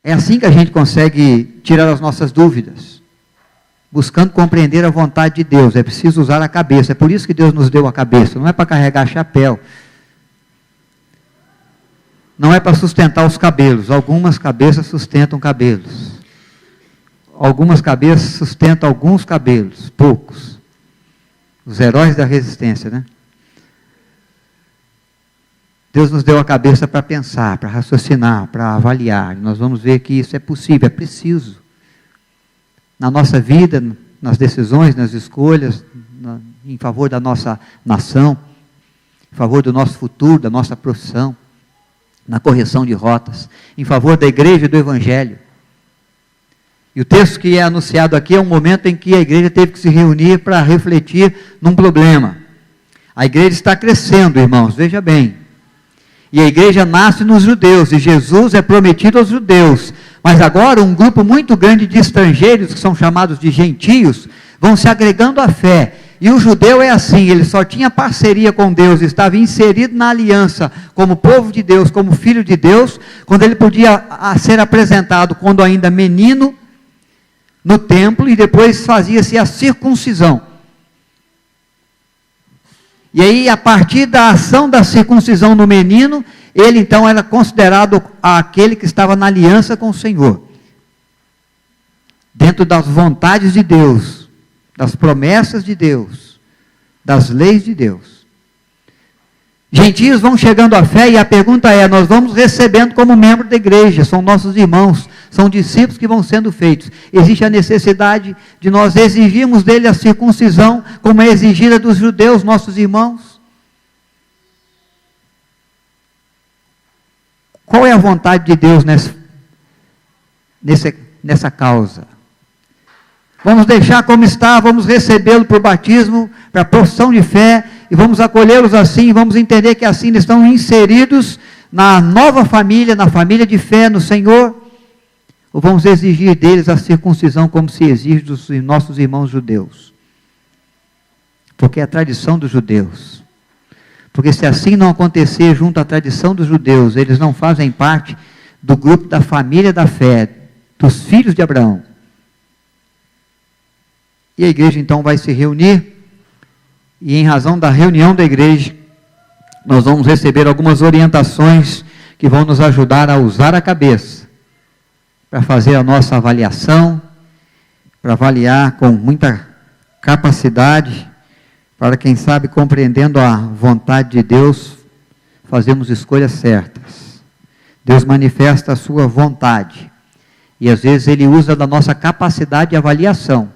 É assim que a gente consegue tirar as nossas dúvidas, buscando compreender a vontade de Deus. É preciso usar a cabeça, é por isso que Deus nos deu a cabeça, não é para carregar chapéu, não é para sustentar os cabelos. Algumas cabeças sustentam cabelos, algumas cabeças sustentam alguns cabelos, poucos, os heróis da resistência, né? Deus nos deu a cabeça para pensar, para raciocinar, para avaliar. Nós vamos ver que isso é possível, é preciso. Na nossa vida, nas decisões, nas escolhas, em favor da nossa nação, em favor do nosso futuro, da nossa profissão, na correção de rotas, em favor da igreja e do evangelho. E o texto que é anunciado aqui é um momento em que a igreja teve que se reunir para refletir num problema. A igreja está crescendo, irmãos, veja bem. E a igreja nasce nos judeus, e Jesus é prometido aos judeus. Mas agora um grupo muito grande de estrangeiros, que são chamados de gentios, vão se agregando à fé. E o judeu é assim, ele só tinha parceria com Deus, estava inserido na aliança, como povo de Deus, como filho de Deus, quando ele podia ser apresentado, quando ainda menino, no templo, e depois fazia-se a circuncisão. E aí, a partir da ação da circuncisão no menino, ele então era considerado aquele que estava na aliança com o Senhor, dentro das vontades de Deus, das promessas de Deus, das leis de Deus. Gentios vão chegando à fé, e a pergunta é: nós vamos recebendo como membro da igreja, são nossos irmãos, são discípulos que vão sendo feitos. Existe a necessidade de nós exigirmos dele a circuncisão, como é exigida dos judeus, nossos irmãos? Qual é a vontade de Deus nessa causa? Vamos deixar como está, vamos recebê-lo por batismo, para a profissão de fé, e vamos acolhê-los assim, vamos entender que assim eles estão inseridos na nova família, na família de fé no Senhor? Ou vamos exigir deles a circuncisão como se exige dos nossos irmãos judeus? Porque é a tradição dos judeus. Porque se assim não acontecer junto à tradição dos judeus, eles não fazem parte do grupo da família da fé, dos filhos de Abraão. E a igreja então vai se reunir, e em razão da reunião da igreja, nós vamos receber algumas orientações que vão nos ajudar a usar a cabeça, para fazer a nossa avaliação, para avaliar com muita capacidade, para quem sabe, compreendendo a vontade de Deus, fazemos escolhas certas. Deus manifesta a sua vontade, e às vezes Ele usa da nossa capacidade de avaliação,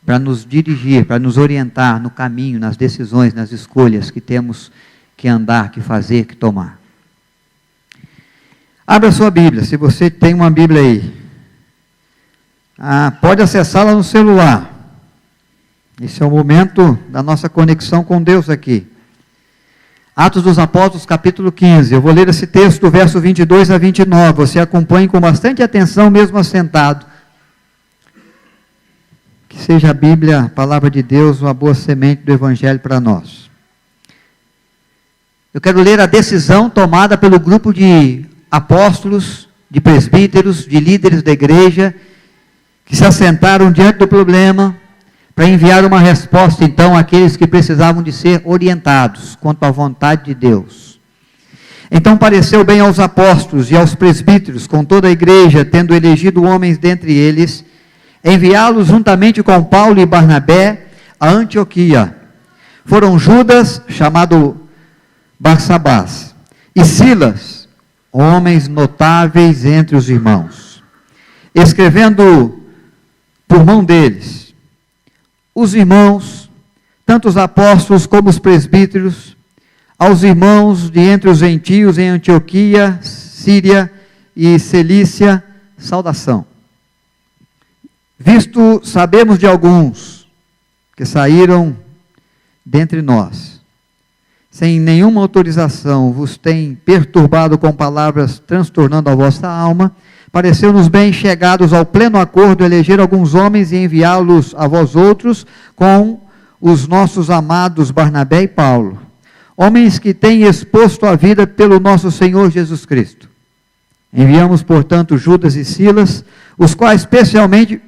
para nos dirigir, para nos orientar no caminho, nas decisões, nas escolhas que temos que andar, que fazer, que tomar. Abra a sua Bíblia, se você tem uma Bíblia aí. Pode acessá-la no celular. Esse é o momento da nossa conexão com Deus aqui. Atos dos Apóstolos, capítulo 15. Eu vou ler esse texto do verso 22 a 29. Você acompanhe com bastante atenção, mesmo assentado. Que seja a Bíblia, a palavra de Deus, uma boa semente do Evangelho para nós. Eu quero ler a decisão tomada pelo grupo de apóstolos, de presbíteros, de líderes da igreja, que se assentaram diante do problema, para enviar uma resposta então àqueles que precisavam de ser orientados quanto à vontade de Deus. Então pareceu bem aos apóstolos e aos presbíteros, com toda a igreja, tendo elegido homens dentre eles, enviá-los juntamente com Paulo e Barnabé a Antioquia. Foram Judas, chamado Barsabás, e Silas, homens notáveis entre os irmãos. Escrevendo por mão deles, os irmãos, tanto os apóstolos como os presbíteros, aos irmãos de entre os gentios em Antioquia, Síria e Cilícia, saudação. Visto sabemos de alguns que saíram dentre nós, sem nenhuma autorização, vos têm perturbado com palavras transtornando a vossa alma, pareceu-nos bem, chegados ao pleno acordo, eleger alguns homens e enviá-los a vós outros com os nossos amados Barnabé e Paulo, homens que têm exposto a vida pelo nosso Senhor Jesus Cristo. Enviamos, portanto, Judas e Silas, os quais pessoalmente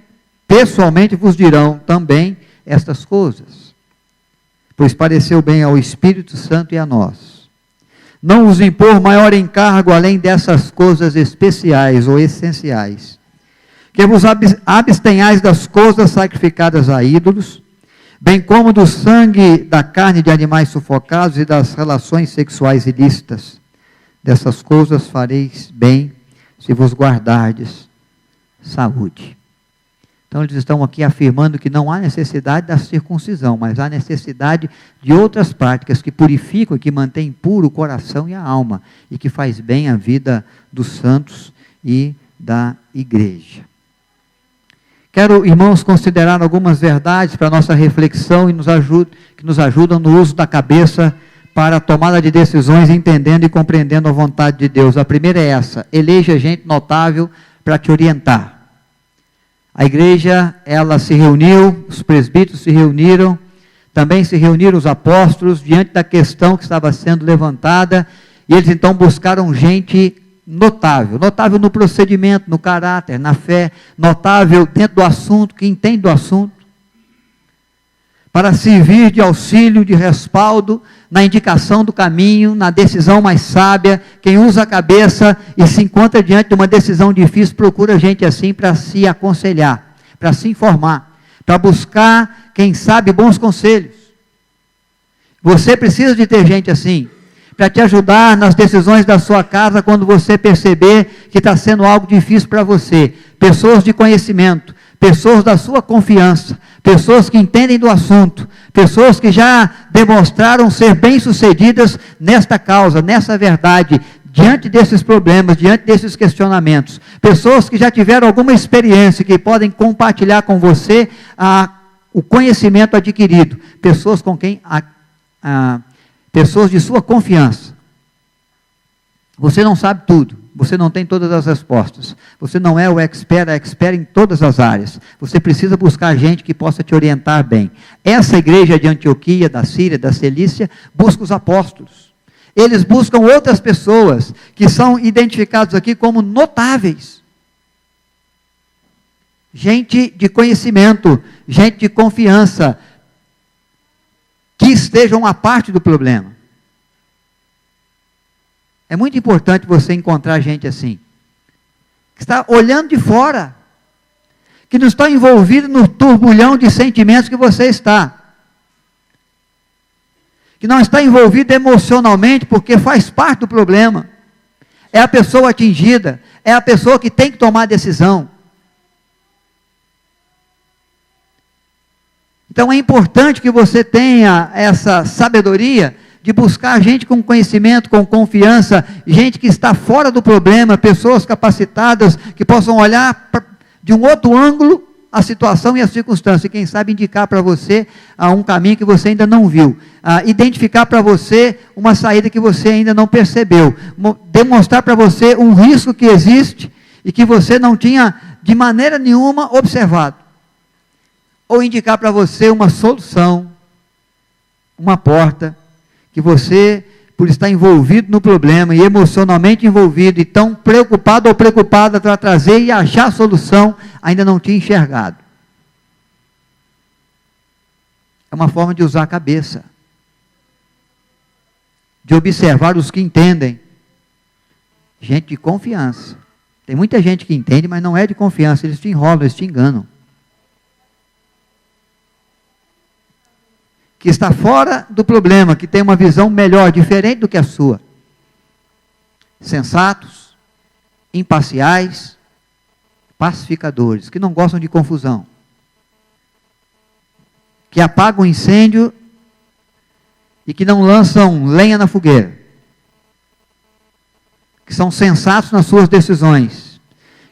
vos dirão também estas coisas, pois pareceu bem ao Espírito Santo e a nós. Não vos impor maior encargo além dessas coisas especiais ou essenciais, que vos abstenhais das coisas sacrificadas a ídolos, bem como do sangue da carne de animais sufocados e das relações sexuais ilícitas. Dessas coisas fareis bem, se vos guardardes saúde. Então eles estão aqui afirmando que não há necessidade da circuncisão, mas há necessidade de outras práticas que purificam e que mantêm puro o coração e a alma, e que faz bem à vida dos santos e da igreja. Quero, irmãos, considerar algumas verdades para a nossa reflexão e que nos ajudam no uso da cabeça para a tomada de decisões, entendendo e compreendendo a vontade de Deus. A primeira é essa: eleja gente notável para te orientar. A igreja, ela se reuniu, os presbíteros se reuniram, também se reuniram os apóstolos, diante da questão que estava sendo levantada, e eles então buscaram gente notável no procedimento, no caráter, na fé, notável dentro do assunto, que entende do assunto, para servir de auxílio, de respaldo, na indicação do caminho, na decisão mais sábia. Quem usa a cabeça e se encontra diante de uma decisão difícil, procura gente assim para se aconselhar, para se informar, para buscar, quem sabe, bons conselhos. Você precisa de ter gente assim, para te ajudar nas decisões da sua casa, quando você perceber que está sendo algo difícil para você. Pessoas de conhecimento, pessoas da sua confiança, pessoas que entendem do assunto, pessoas que já demonstraram ser bem-sucedidas nesta causa, nessa verdade, diante desses problemas, diante desses questionamentos, pessoas que já tiveram alguma experiência, que podem compartilhar com você o conhecimento adquirido, pessoas com quem pessoas de sua confiança. Você não sabe tudo, você não tem todas as respostas, você não é o expert em todas as áreas, você precisa buscar gente que possa te orientar bem. Essa igreja de Antioquia, da Síria, da Cilícia, busca os apóstolos. Eles buscam outras pessoas, que são identificados aqui como notáveis. Gente de conhecimento, gente de confiança, que estejam à parte do problema. É muito importante você encontrar gente assim, que está olhando de fora, que não está envolvido no turbulhão de sentimentos que você está, que não está envolvido emocionalmente, porque faz parte do problema, é a pessoa atingida, é a pessoa que tem que tomar a decisão. Então é importante que você tenha essa sabedoria de buscar gente com conhecimento, com confiança, gente que está fora do problema, pessoas capacitadas, que possam olhar de um outro ângulo a situação e a circunstância, e quem sabe indicar para você um caminho que você ainda não viu, identificar para você uma saída que você ainda não percebeu, demonstrar para você um risco que existe e que você não tinha de maneira nenhuma observado. Ou indicar para você uma solução, uma porta, que você, por estar envolvido no problema, e emocionalmente envolvido, e tão preocupado ou preocupada para trazer e achar a solução, ainda não tinha enxergado. É uma forma de usar a cabeça, de observar os que entendem, gente de confiança. Tem muita gente que entende, mas não é de confiança, eles te enrolam, eles te enganam. Que está fora do problema, que tem uma visão melhor, diferente do que a sua. Sensatos, imparciais, pacificadores, que não gostam de confusão, que apagam o incêndio e que não lançam lenha na fogueira, que são sensatos nas suas decisões,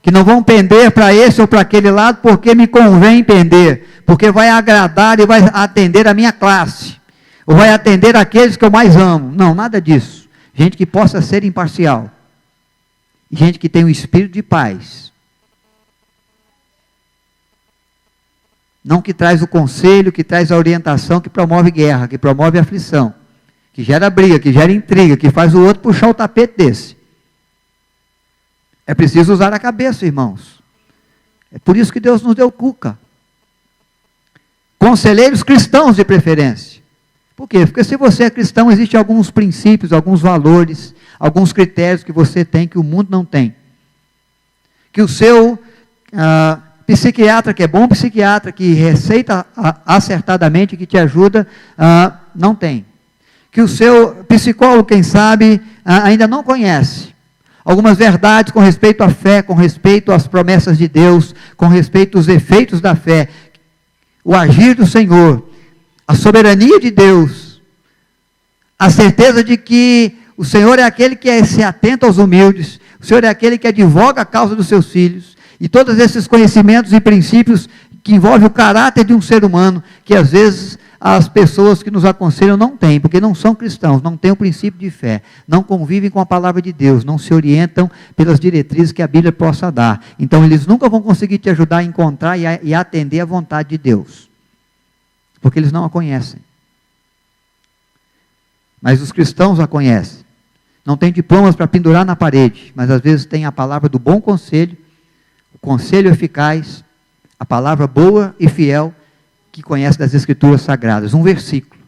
que não vão pender para esse ou para aquele lado porque me convém pender, porque vai agradar e vai atender a minha classe, ou vai atender aqueles que eu mais amo. Não, nada disso. Gente que possa ser imparcial, gente que tem um espírito de paz, não que traz o conselho, que traz a orientação, que promove guerra, que promove aflição, que gera briga, que gera intriga, que faz o outro puxar o tapete desse. É preciso usar a cabeça, irmãos. É por isso que Deus nos deu cuca. Conselheiros cristãos de preferência. Por quê? Porque se você é cristão, existem alguns princípios, alguns valores, alguns critérios que você tem que o mundo não tem. Que o seu psiquiatra, que é bom psiquiatra, que receita acertadamente, que te ajuda, não tem. Que o seu psicólogo, quem sabe, ainda não conhece. Algumas verdades com respeito à fé, com respeito às promessas de Deus, com respeito aos efeitos da fé, o agir do Senhor, a soberania de Deus, a certeza de que o Senhor é aquele que se atenta aos humildes, o Senhor é aquele que advoga a causa dos seus filhos, e todos esses conhecimentos e princípios que envolvem o caráter de um ser humano, que às vezes as pessoas que nos aconselham não têm, porque não são cristãos, não têm o princípio de fé, não convivem com a palavra de Deus, não se orientam pelas diretrizes que a Bíblia possa dar. Então eles nunca vão conseguir te ajudar a encontrar e atender à vontade de Deus, porque eles não a conhecem. Mas os cristãos a conhecem. Não têm diplomas para pendurar na parede, mas às vezes tem a palavra do bom conselho, o conselho eficaz, a palavra boa e fiel, que conhece das Escrituras Sagradas, um versículo,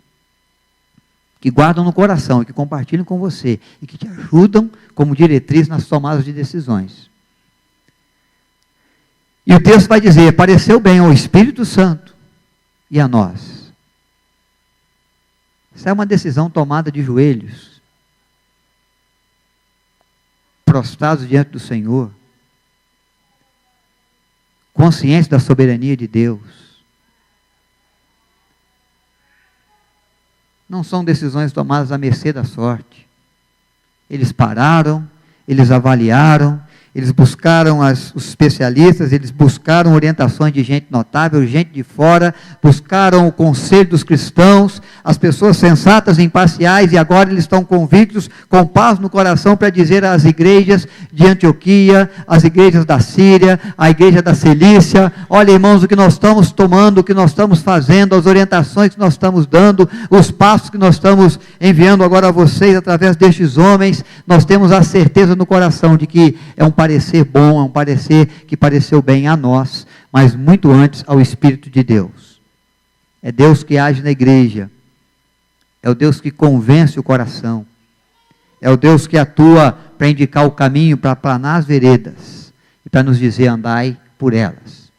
que guardam no coração e que compartilham com você, e que te ajudam como diretriz nas tomadas de decisões. E o texto vai dizer, pareceu bem ao Espírito Santo e a nós. Isso é uma decisão tomada de joelhos, prostrados diante do Senhor, conscientes da soberania de Deus. Não são decisões tomadas à mercê da sorte. Eles pararam, eles avaliaram, eles buscaram os especialistas, eles buscaram orientações de gente notável, gente de fora, buscaram o conselho dos cristãos, as pessoas sensatas e imparciais, e agora eles estão convictos, com paz no coração, para dizer às igrejas de Antioquia, às igrejas da Síria, à igreja da Cilícia: olha, irmãos, o que nós estamos tomando, o que nós estamos fazendo, as orientações que nós estamos dando, os passos que nós estamos enviando agora a vocês, através destes homens, nós temos a certeza no coração de que é um parecer bom, é um parecer que pareceu bem a nós, mas muito antes ao Espírito de Deus. É Deus que age na igreja, é o Deus que convence o coração, é o Deus que atua para indicar o caminho, para aplanar as veredas, e para nos dizer: andai por elas.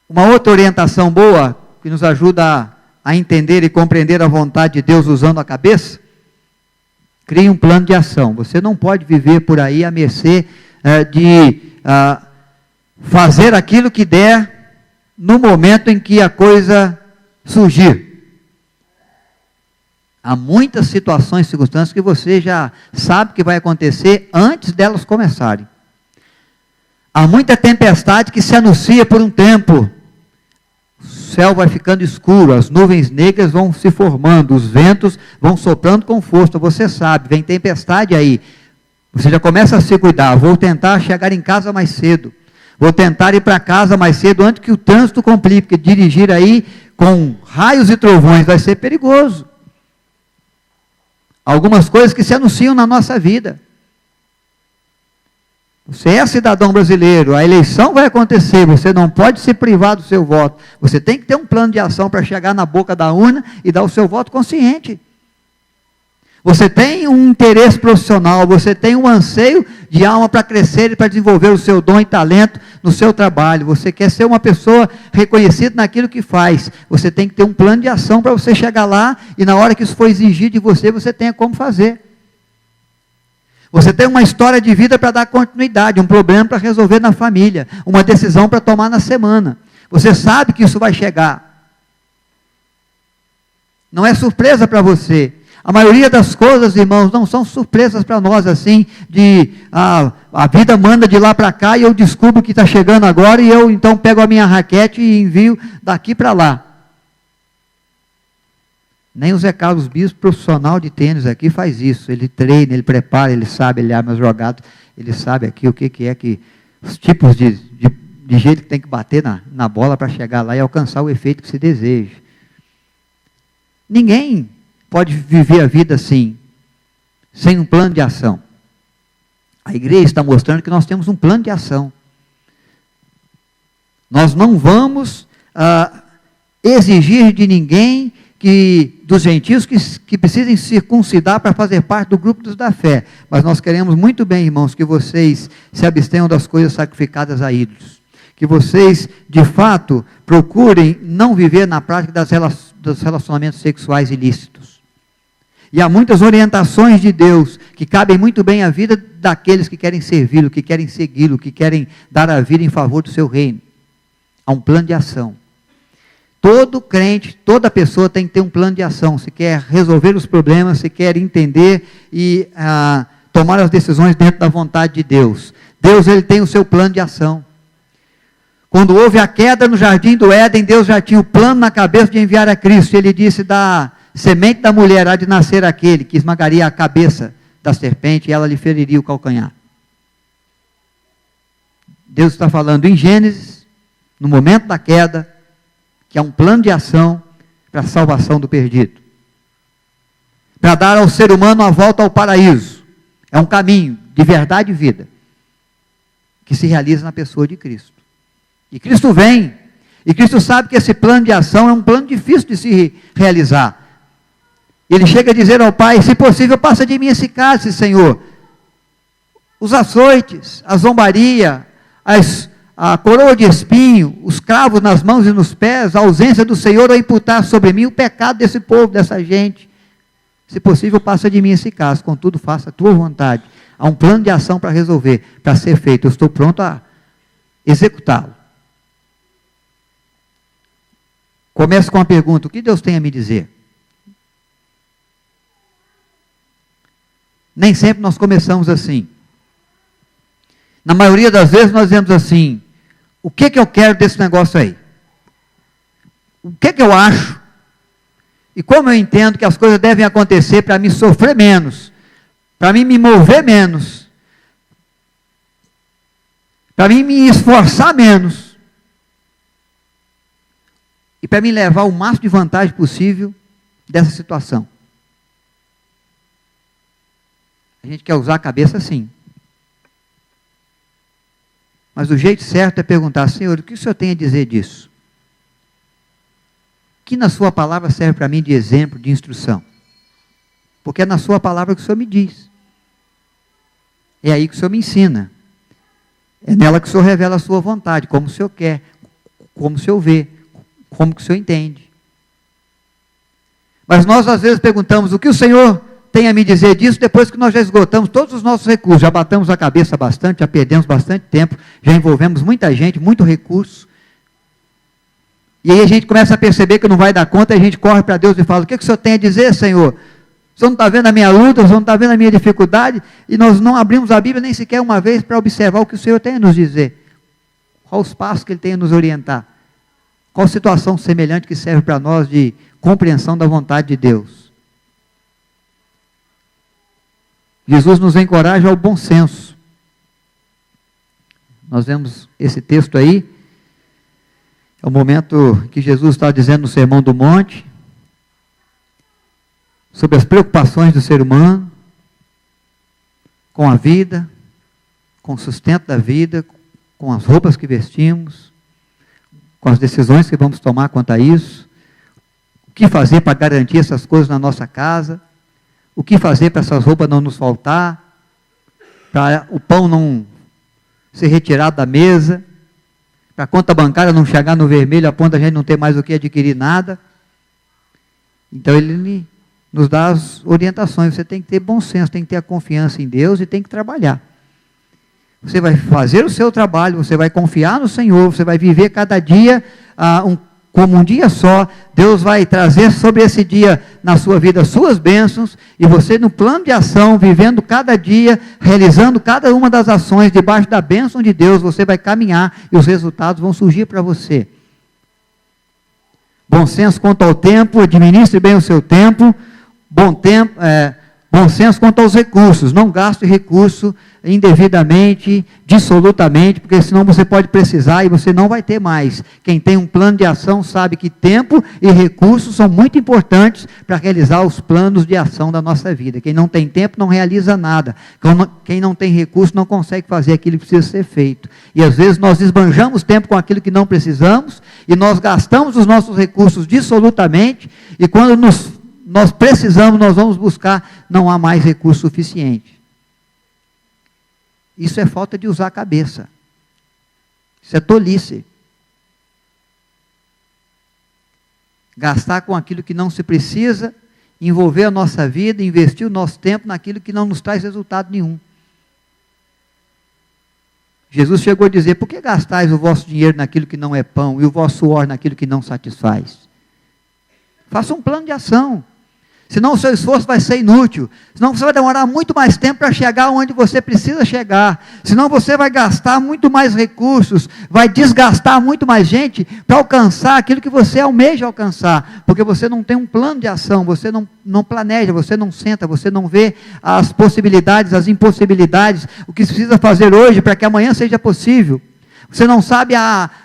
Uma outra orientação boa, que nos ajuda a entender e compreender a vontade de Deus usando a cabeça: crie um plano de ação. Você não pode viver por aí à mercê de fazer aquilo que der no momento em que a coisa surgir. Há muitas situações, circunstâncias que você já sabe que vai acontecer antes delas começarem. Há muita tempestade que se anuncia por um tempo. O céu vai ficando escuro, as nuvens negras vão se formando, os ventos vão soprando com força. Você sabe, vem tempestade aí. Você já começa a se cuidar. Vou tentar chegar em casa mais cedo. Vou tentar ir para casa mais cedo antes que o trânsito complique, porque dirigir aí com raios e trovões vai ser perigoso. Algumas coisas que se anunciam na nossa vida. Você é cidadão brasileiro, a eleição vai acontecer, você não pode se privar do seu voto. Você tem que ter um plano de ação para chegar na boca da urna e dar o seu voto consciente. Você tem um interesse profissional, você tem um anseio de alma para crescer e para desenvolver o seu dom e talento no seu trabalho. Você quer ser uma pessoa reconhecida naquilo que faz. Você tem que ter um plano de ação para você chegar lá e na hora que isso for exigido de você, você tenha como fazer. Você tem uma história de vida para dar continuidade, um problema para resolver na família, uma decisão para tomar na semana. Você sabe que isso vai chegar. Não é surpresa para você. A maioria das coisas, irmãos, não são surpresas para nós, assim, de a vida manda de lá para cá e eu descubro que está chegando agora e eu então pego a minha raquete e envio daqui para lá. Nem o Zé Carlos Bispo, profissional de tênis aqui, faz isso. Ele treina, ele prepara, ele sabe, ele arma as jogadas, ele sabe aqui o que é que, os tipos de jeito que tem que bater na bola para chegar lá e alcançar o efeito que se deseja. Ninguém pode viver a vida assim, sem um plano de ação. A igreja está mostrando que nós temos um plano de ação. Nós não vamos exigir de ninguém, dos gentios, que precisem circuncidar para fazer parte do grupo da fé. Mas nós queremos muito bem, irmãos, que vocês se abstenham das coisas sacrificadas a ídolos. Que vocês, de fato, procurem não viver na prática dos relacionamentos sexuais ilícitos. E há muitas orientações de Deus que cabem muito bem à vida daqueles que querem servi-lo, que querem segui-lo, que querem dar a vida em favor do seu reino. Há um plano de ação. Todo crente, toda pessoa tem que ter um plano de ação. Se quer resolver os problemas, se quer entender e tomar as decisões dentro da vontade de Deus. Deus, ele tem o seu plano de ação. Quando houve a queda no jardim do Éden, Deus já tinha o plano na cabeça de enviar a Cristo. Ele disse: da semente da mulher há de nascer aquele que esmagaria a cabeça da serpente e ela lhe feriria o calcanhar. Deus está falando em Gênesis, no momento da queda, que há um plano de ação para a salvação do perdido. Para dar ao ser humano a volta ao paraíso. É um caminho de verdade e vida, que se realiza na pessoa de Cristo. E Cristo vem, e Cristo sabe que esse plano de ação é um plano difícil de se realizar. Ele chega a dizer ao Pai: se possível, passa de mim esse cálice, Senhor. Os açoites, a zombaria, a coroa de espinho, os cravos nas mãos e nos pés, a ausência do Senhor a imputar sobre mim o pecado desse povo, dessa gente. Se possível, passa de mim esse cálice, contudo, faça a tua vontade. Há um plano de ação para resolver, para ser feito. Eu estou pronto a executá-lo. Começo com a pergunta: o que Deus tem a me dizer? Nem sempre nós começamos assim. Na maioria das vezes nós dizemos assim: o que eu quero desse negócio aí? O que eu acho? E como eu entendo que as coisas devem acontecer para me sofrer menos, para mim me mover menos, para mim me esforçar menos, e para me levar o máximo de vantagem possível dessa situação. A gente quer usar a cabeça assim. Mas o jeito certo é perguntar: Senhor, o que o Senhor tem a dizer disso? O que na sua palavra serve para mim de exemplo, de instrução? Porque é na sua palavra que o Senhor me diz. É aí que o Senhor me ensina. É nela que o Senhor revela a sua vontade, como o Senhor quer, como o Senhor vê, como que o Senhor entende. Mas nós às vezes perguntamos: o que o Senhor tem a me dizer disso, depois que nós já esgotamos todos os nossos recursos, já batemos a cabeça bastante, já perdemos bastante tempo, já envolvemos muita gente, muito recurso, e aí a gente começa a perceber que não vai dar conta, e a gente corre para Deus e fala: o que o Senhor tem a dizer, Senhor? O Senhor não está vendo a minha luta, o Senhor não está vendo a minha dificuldade, e nós não abrimos a Bíblia nem sequer uma vez para observar o que o Senhor tem a nos dizer, qual os passos que Ele tem a nos orientar, qual situação semelhante que serve para nós de compreensão da vontade de Deus. Jesus nos encoraja ao bom senso. Nós vemos esse texto aí, é o momento que Jesus está dizendo no Sermão do Monte, sobre as preocupações do ser humano, com a vida, com o sustento da vida, com as roupas que vestimos, com as decisões que vamos tomar quanto a isso, o que fazer para garantir essas coisas na nossa casa, o que fazer para essas roupas não nos faltar, para o pão não ser retirado da mesa, para a conta bancária não chegar no vermelho a ponto de a gente não ter mais o que adquirir nada. Então ele nos dá as orientações. Você tem que ter bom senso, tem que ter a confiança em Deus e tem que trabalhar. Você vai fazer o seu trabalho, você vai confiar no Senhor, você vai viver cada dia como um dia só. Deus vai trazer sobre esse dia na sua vida suas bênçãos, e você no plano de ação, vivendo cada dia, realizando cada uma das ações debaixo da bênção de Deus, você vai caminhar e os resultados vão surgir para você. Bom senso quanto ao tempo, administre bem o seu tempo. Bom Bom senso quanto aos recursos, não gaste recurso indevidamente, dissolutamente, porque senão você pode precisar e você não vai ter mais. Quem tem um plano de ação sabe que tempo e recursos são muito importantes para realizar os planos de ação da nossa vida. Quem não tem tempo não realiza nada. Quem não tem recurso não consegue fazer aquilo que precisa ser feito. E às vezes nós esbanjamos tempo com aquilo que não precisamos e nós gastamos os nossos recursos dissolutamente e quando nós precisamos, nós vamos buscar, não há mais recurso suficiente. Isso é falta de usar a cabeça. Isso é tolice. Gastar com aquilo que não se precisa, envolver a nossa vida, investir o nosso tempo naquilo que não nos traz resultado nenhum. Jesus chegou a dizer, por que gastais o vosso dinheiro naquilo que não é pão e o vosso suor naquilo que não satisfaz? Faça um plano de ação. Senão o seu esforço vai ser inútil. Senão você vai demorar muito mais tempo para chegar onde você precisa chegar. Senão você vai gastar muito mais recursos, vai desgastar muito mais gente para alcançar aquilo que você almeja alcançar. Porque você não tem um plano de ação, você não planeja, você não senta, você não vê as possibilidades, as impossibilidades, o que precisa fazer hoje para que amanhã seja possível. Você não sabe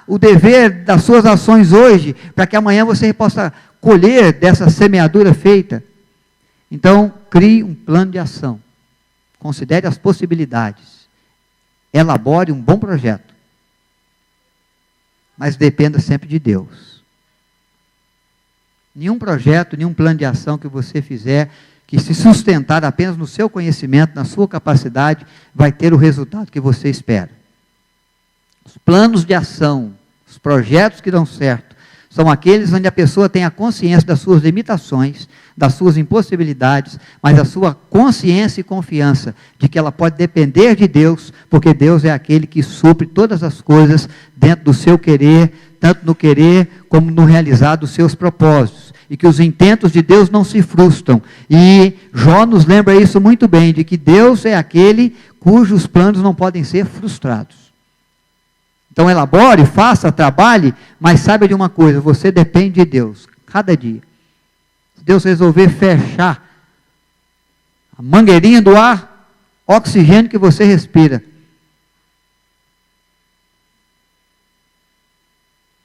o dever das suas ações hoje para que amanhã você possa colher dessa semeadura feita. Então, crie um plano de ação. Considere as possibilidades. Elabore um bom projeto. Mas dependa sempre de Deus. Nenhum projeto, nenhum plano de ação que você fizer, que se sustentar apenas no seu conhecimento, na sua capacidade, vai ter o resultado que você espera. Os planos de ação, os projetos que dão certo, são aqueles onde a pessoa tem a consciência das suas limitações, das suas impossibilidades, mas a sua consciência e confiança de que ela pode depender de Deus, porque Deus é aquele que supre todas as coisas dentro do seu querer, tanto no querer como no realizar dos seus propósitos. E que os intentos de Deus não se frustram. E Jó nos lembra isso muito bem, de que Deus é aquele cujos planos não podem ser frustrados. Então elabore, faça, trabalhe, mas saiba de uma coisa, você depende de Deus, cada dia. Se Deus resolver fechar a mangueirinha do ar, oxigênio que você respira,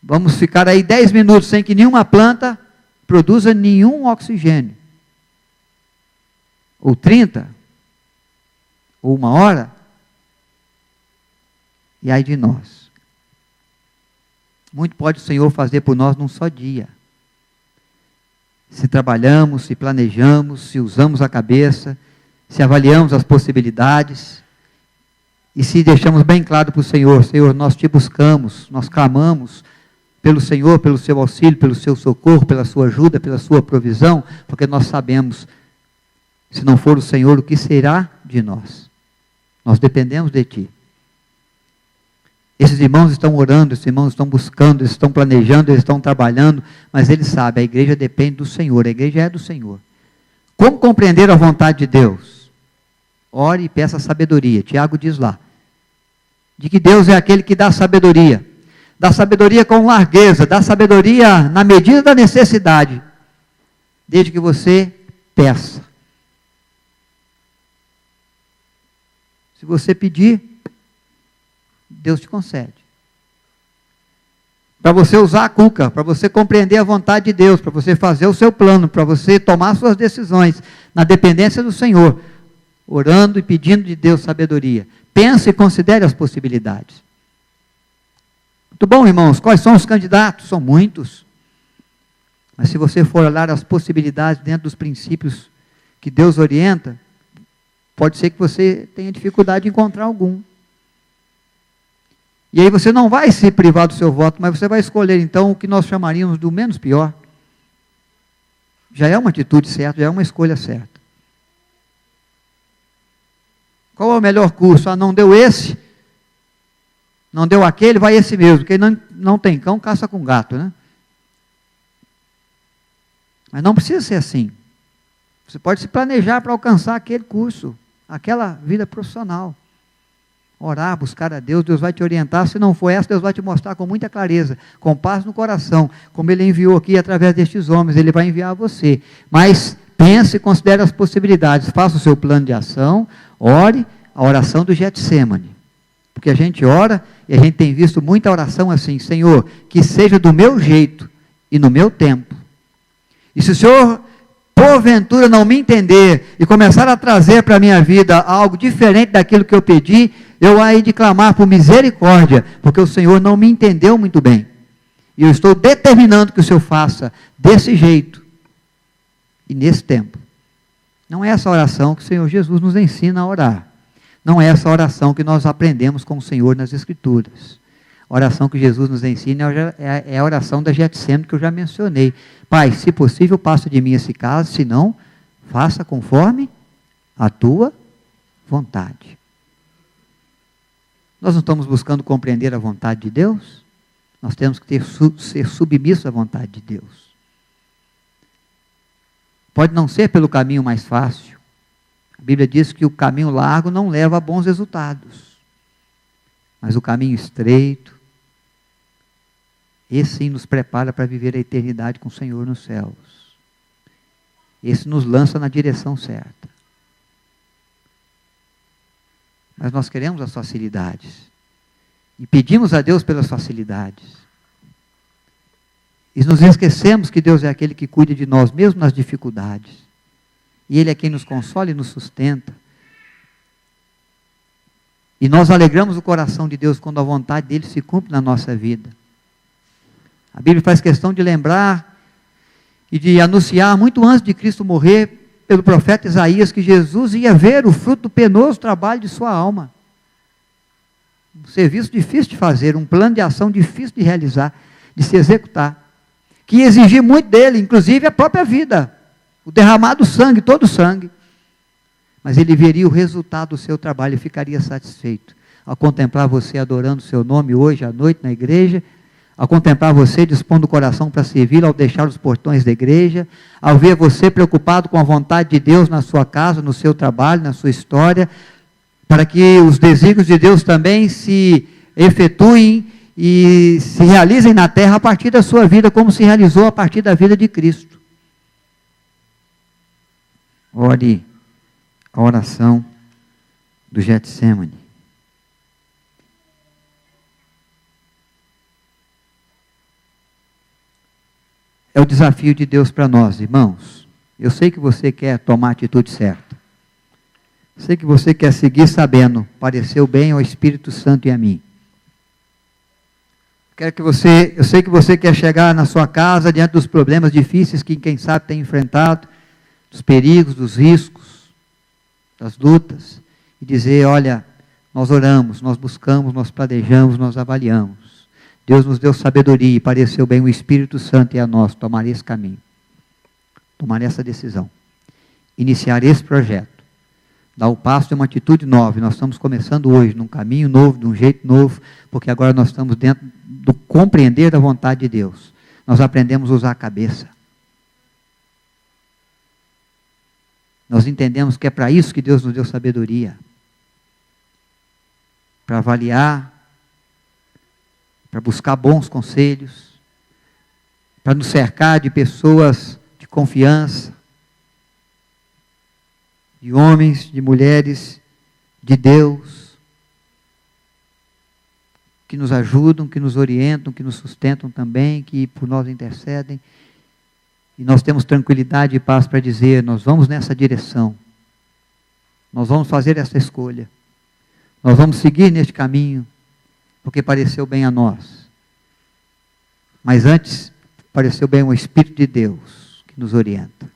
vamos ficar aí 10 minutos sem que nenhuma planta produza nenhum oxigênio. Ou 30, ou 1 hora, e aí de nós. Muito pode o Senhor fazer por nós num só dia. Se trabalhamos, se planejamos, se usamos a cabeça, se avaliamos as possibilidades, e se deixamos bem claro para o Senhor, Senhor, nós te buscamos, nós clamamos pelo Senhor, pelo seu auxílio, pelo seu socorro, pela sua ajuda, pela sua provisão, porque nós sabemos, se não for o Senhor, o que será de nós? Nós dependemos de ti. Esses irmãos estão orando, esses irmãos estão buscando, eles estão planejando, eles estão trabalhando, mas eles sabem, a igreja depende do Senhor, a igreja é do Senhor. Como compreender a vontade de Deus? Ore e peça sabedoria. Tiago diz lá, de que Deus é aquele que dá sabedoria com largueza, dá sabedoria na medida da necessidade, desde que você peça. Se você pedir, Deus te concede. Para você usar a cuca, para você compreender a vontade de Deus, para você fazer o seu plano, para você tomar suas decisões na dependência do Senhor, orando e pedindo de Deus sabedoria. Pense e considere as possibilidades. Muito bom, irmãos, quais são os candidatos? São muitos. Mas se você for olhar as possibilidades dentro dos princípios que Deus orienta, pode ser que você tenha dificuldade de encontrar algum. E aí você não vai se privar do seu voto, mas você vai escolher então o que nós chamaríamos do menos pior. Já é uma atitude certa, já é uma escolha certa. Qual é o melhor curso? Ah, não deu esse, não deu aquele, vai esse mesmo. Quem não tem cão, caça com gato, né? Mas não precisa ser assim. Você pode se planejar para alcançar aquele curso, aquela vida profissional. Orar, buscar a Deus, Deus vai te orientar. Se não for essa, Deus vai te mostrar com muita clareza, com paz no coração, como Ele enviou aqui através destes homens, Ele vai enviar a você. Mas pense e considere as possibilidades, faça o seu plano de ação, ore a oração do Getsemane. Porque a gente ora e a gente tem visto muita oração assim: Senhor, que seja do meu jeito e no meu tempo. E se o Senhor, porventura, não me entender e começar a trazer para a minha vida algo diferente daquilo que eu pedi, eu hei de clamar por misericórdia, porque o Senhor não me entendeu muito bem. E eu estou determinando que o Senhor faça desse jeito e nesse tempo. Não é essa oração que o Senhor Jesus nos ensina a orar. Não é essa oração que nós aprendemos com o Senhor nas Escrituras. A oração que Jesus nos ensina é a oração da Getsemane que eu já mencionei. Pai, se possível, passa de mim esse caso, se não, faça conforme a tua vontade. Nós não estamos buscando compreender a vontade de Deus? Nós temos que ser submissos à vontade de Deus. Pode não ser pelo caminho mais fácil. A Bíblia diz que o caminho largo não leva a bons resultados. Mas o caminho estreito, esse sim nos prepara para viver a eternidade com o Senhor nos céus. Esse nos lança na direção certa. Mas nós queremos as facilidades. E pedimos a Deus pelas facilidades. E nos esquecemos que Deus é aquele que cuida de nós, mesmo nas dificuldades. E Ele é quem nos consola e nos sustenta. E nós alegramos o coração de Deus quando a vontade dEle se cumpre na nossa vida. A Bíblia faz questão de lembrar e de anunciar, muito antes de Cristo morrer, pelo profeta Isaías, que Jesus ia ver o fruto do penoso trabalho de sua alma. Um serviço difícil de fazer, um plano de ação difícil de realizar, de se executar, que ia exigir muito dele, inclusive a própria vida, o derramado sangue, todo o sangue. Mas ele veria o resultado do seu trabalho e ficaria satisfeito ao contemplar você adorando o seu nome hoje à noite na igreja, ao contemplar você dispondo o coração para servir, ao deixar os portões da igreja, ao ver você preocupado com a vontade de Deus na sua casa, no seu trabalho, na sua história, para que os desígnios de Deus também se efetuem e se realizem na terra a partir da sua vida, como se realizou a partir da vida de Cristo. Ore a oração do Getsemane. É o desafio de Deus para nós, irmãos. Eu sei que você quer tomar a atitude certa. Sei que você quer seguir sabendo, pareceu bem ao Espírito Santo e a mim. Eu sei que você quer chegar na sua casa diante dos problemas difíceis que quem sabe tem enfrentado, dos perigos, dos riscos, das lutas, e dizer: olha, nós oramos, nós buscamos, nós planejamos, nós avaliamos. Deus nos deu sabedoria e pareceu bem o Espírito Santo e a nós tomar esse caminho, tomar essa decisão, iniciar esse projeto, dar o passo de uma atitude nova. Nós estamos começando hoje num caminho novo, de um jeito novo, porque agora nós estamos dentro do compreender da vontade de Deus. Nós aprendemos a usar a cabeça. Nós entendemos que é para isso que Deus nos deu sabedoria, para avaliar, para buscar bons conselhos, para nos cercar de pessoas de confiança, de homens, de mulheres, de Deus, que nos ajudam, que nos orientam, que nos sustentam também, que por nós intercedem. E nós temos tranquilidade e paz para dizer: nós vamos nessa direção, nós vamos fazer essa escolha, nós vamos seguir neste caminho, porque pareceu bem a nós. Mas antes, pareceu bem o Espírito de Deus que nos orienta.